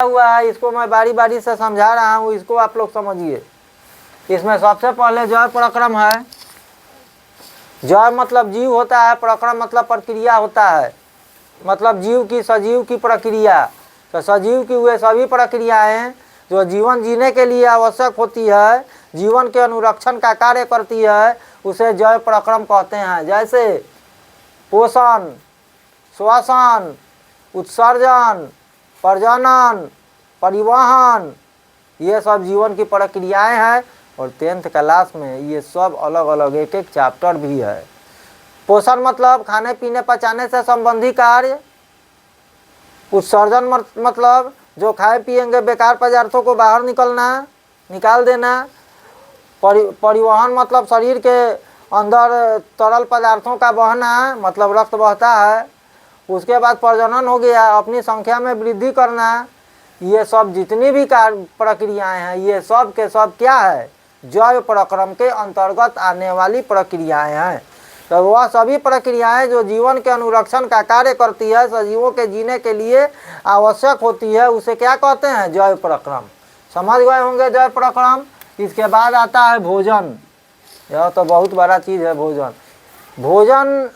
हुआ है इसको मैं बारी बारी से समझा रहा हूँ, इसको आप लोग समझिए। इसमें सबसे पहले जय प्रक्रम है। जय मतलब जीव होता है, प्रक्रम मतलब प्रक्रिया होता है, मतलब जीव की, सजीव की प्रक्रिया। तो सजीव की वे सभी प्रक्रियाएं जो जीवन जीने के लिए आवश्यक होती है, जीवन के अनुरक्षण का कार्य करती है, उसे जय प्रक्रम कहते हैं। जैसे पोषण, श्वसन, उत्सर्जन, प्रजनन, परिवहन, ये सब जीवन की प्रक्रियाएं हैं। और 10th क्लास में ये सब अलग अलग एक एक चैप्टर भी है। पोषण मतलब खाने पीने पचाने से संबंधी कार्य। उत्सर्जन मतलब जो खाए पिएंगे बेकार पदार्थों को बाहर निकाल देना। परिवहन मतलब शरीर के अंदर तरल पदार्थों का बहना, मतलब रक्त बहता है। उसके बाद प्रजनन हो गया, अपनी संख्या में वृद्धि करना। ये सब जितनी भी प्रक्रियाएं हैं, ये सब के सब क्या है, जय प्रक्रम के अंतर्गत आने वाली प्रक्रियाएं हैं। तो वह सभी प्रक्रियाएं जो जीवन के अनुरक्षण का कार्य करती है, सजीवों के जीने के लिए आवश्यक होती है, उसे क्या कहते हैं, जय प्रक्रम। समझ गए होंगे जय प्रक्रम। इसके बाद आता है भोजन। यह तो बहुत बड़ा चीज़ है भोजन। भोजन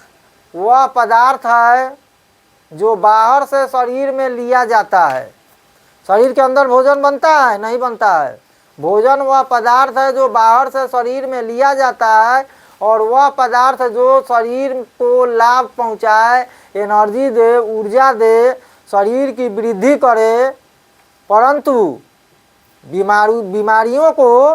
वह पदार्थ है जो बाहर से शरीर में लिया जाता है। शरीर के अंदर भोजन बनता है, नहीं बनता है। भोजन वह पदार्थ है जो बाहर से शरीर में लिया जाता है, और वह पदार्थ जो शरीर को लाभ पहुंचाए, एनर्जी दे, ऊर्जा दे, शरीर की वृद्धि करे, परंतु बीमारियों को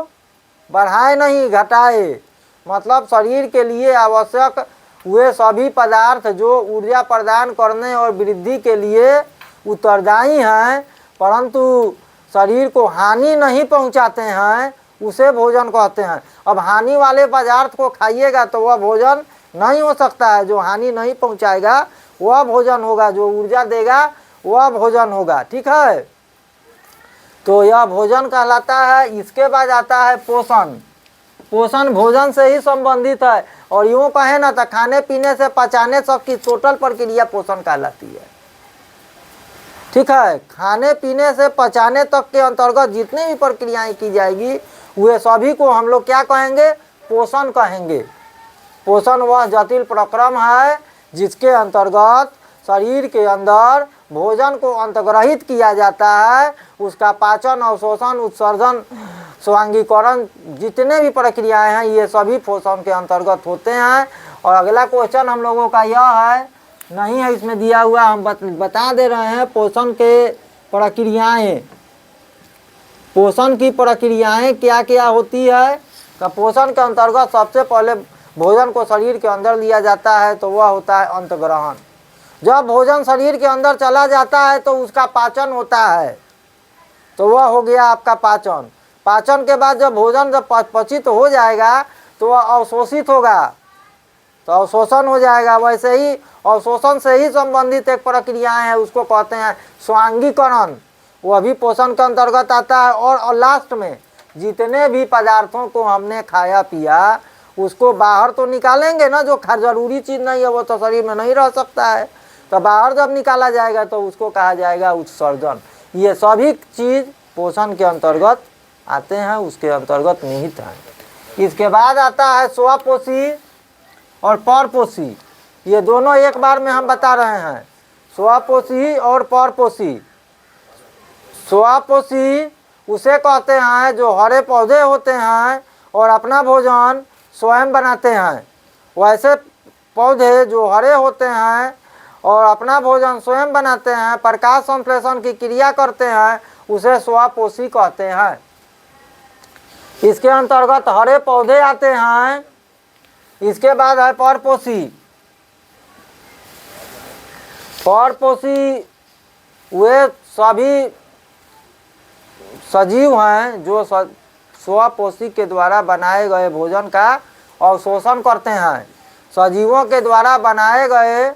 बढ़ाए नहीं, घटाए। मतलब शरीर के लिए आवश्यक वे सभी पदार्थ जो ऊर्जा प्रदान करने और वृद्धि के लिए उत्तरदायी हैं, परंतु शरीर को हानि नहीं पहुंचाते हैं, उसे भोजन कहते हैं। अब हानि वाले पदार्थ को खाइएगा तो वह भोजन नहीं हो सकता है। जो हानि नहीं पहुंचाएगा वह भोजन होगा, जो ऊर्जा देगा वह भोजन होगा। ठीक है, तो यह भोजन कहलाता है। इसके बाद आता है पोषण। पोषण भोजन से ही संबंधित है, और यूँ कहें ना तो खाने पीने से पचाने तक की टोटल प्रक्रिया पोषण कहलाती है। ठीक है, खाने पीने से पचाने तक के अंतर्गत जितनी भी प्रक्रियाएं की जाएगी, वे सभी को हम लोग क्या कहेंगे, पोषण कहेंगे। पोषण वह जटिल प्रक्रम है जिसके अंतर्गत शरीर के अंदर भोजन को अंतर्ग्रहित किया जाता है। उसका पाचन, अवशोषण, उत्सर्जन, स्वांगीकरण, जितने भी प्रक्रियाएं हैं, ये सभी पोषण के अंतर्गत होते हैं। और अगला क्वेश्चन हम लोगों का यह है, नहीं है इसमें दिया हुआ, हम बता दे रहे हैं पोषण के प्रक्रियाएं। पोषण की प्रक्रियाएं क्या क्या होती है। तो पोषण के अंतर्गत सबसे पहले भोजन को शरीर के अंदर लिया जाता है, तो वह होता है अंतग्रहण। जब भोजन शरीर के अंदर चला जाता है तो उसका पाचन होता है, तो वह हो गया आपका पाचन। पाचन के बाद जब भोजन जब पचित हो जाएगा तो वह अवशोषित होगा, तो अवशोषण हो जाएगा। वैसे ही अवशोषण से ही संबंधित एक प्रक्रियाएं हैं, उसको कहते हैं स्वांगीकरण, वह भी पोषण के अंतर्गत आता है। और लास्ट में जितने भी पदार्थों को हमने खाया पिया, उसको बाहर तो निकालेंगे ना, जो जरूरी चीज़ नहीं है वो तो शरीर में नहीं रह सकता है, तो बाहर जब निकाला जाएगा तो उसको कहा जाएगा उत्सर्जन। ये सभी चीज़ पोषण के अंतर्गत आते हैं, उसके अंतर्गत निहित हैं। इसके बाद आता है स्वपोषी और परपोषी। ये दोनों एक बार में हम बता रहे हैं, स्वपोषी और परपोषी। स्वपोषी उसे कहते हैं जो हरे पौधे होते हैं और अपना भोजन स्वयं बनाते हैं। वैसे पौधे जो हरे होते हैं और अपना भोजन स्वयं बनाते हैं, प्रकाश संश्लेषण की क्रिया करते हैं, उसे स्वपोषी कहते हैं। इसके अंतर्गत हरे पौधे आते हैं। इसके बाद है परपोषी। परपोषी वे सभी सजीव हैं जो स्वपोषी के द्वारा बनाए गए भोजन का अवशोषण करते हैं। सजीवों के द्वारा बनाए गए,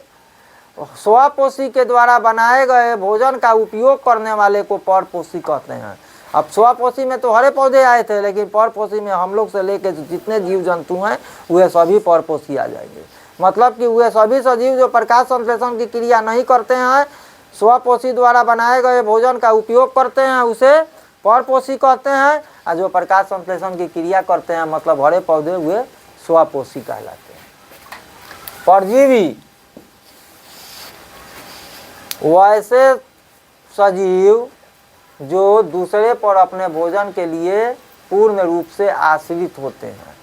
स्वपोषी के द्वारा बनाए गए भोजन का उपयोग करने वाले को परपोषी कहते हैं। अब स्वपोषी में तो हरे पौधे आए थे, लेकिन परपोषी में हम लोग से लेकर जितने जीव जंतु हैं वे सभी परपोषी आ जाएंगे। मतलब कि वे सभी सजीव जो प्रकाश संश्लेषण की क्रिया नहीं करते हैं, स्वपोषी द्वारा बनाए गए भोजन का उपयोग करते हैं उसे परपोषी कहते हैं, और जो प्रकाश संश्लेषण की क्रिया करते हैं मतलब हरे पौधे हुए स्वपोषी कहलाते हैं। परजीवी वैसे सजीव जो दूसरे पर अपने भोजन के लिए पूर्ण रूप से आश्रित होते हैं,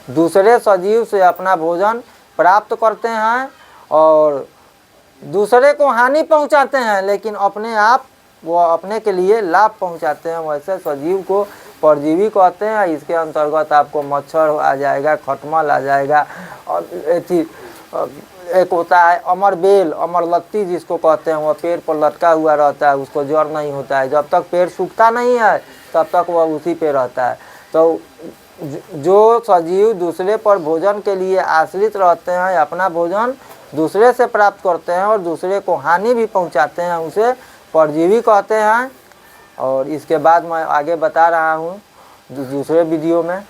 दूसरे सजीव से अपना भोजन प्राप्त करते हैं और दूसरे को हानि पहुंचाते हैं, लेकिन अपने आप वो अपने के लिए लाभ पहुंचाते हैं, वैसे सजीव को परजीवी कहते हैं। इसके अंतर्गत आपको मच्छर आ जाएगा, खटमल आ जाएगा, और एक होता है अमर बेल, अमर लत्ती जिसको कहते हैं, वह पेड़ पर लटका हुआ रहता है, उसको जड़ नहीं होता है, जब तक पेड़ सूखता नहीं है तब तक वह उसी पे रहता है। तो जो सजीव दूसरे पर भोजन के लिए आश्रित रहते हैं, अपना भोजन दूसरे से प्राप्त करते हैं और दूसरे को हानि भी पहुंचाते हैं, उसे परजीवी कहते हैं। और इसके बाद मैं आगे बता रहा हूँ दूसरे वीडियो में।